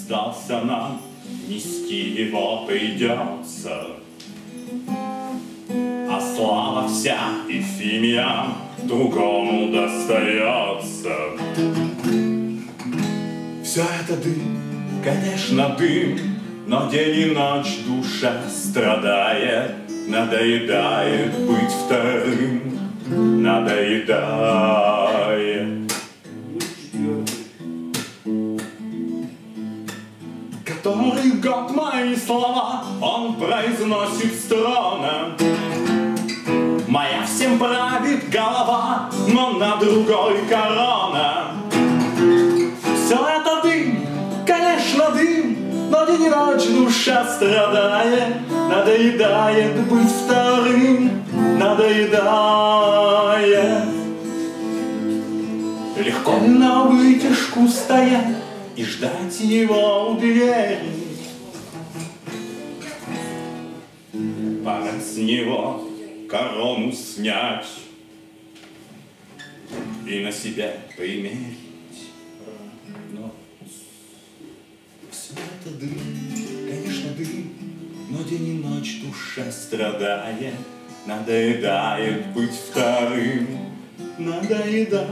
сдался нам, нести его придется. А слава вся эфимиям другому достается. Все это дым, конечно, дым, но день и ночь душа страдает, надоедает быть вторым, надоедает. Который год мои слова он произносит строго. Моя всем правит голова, но на другой корона. Все это дым, конечно, дым, но день и ночь душа страдает, надоедает быть вторым, надоедает. Легко на вытяжку стоять и ждать его у двери. Пора с него корону снять и на себя примерить. Но все это дым, конечно, дым, но день и ночь душа страдает, надоедает быть вторым, надоедает.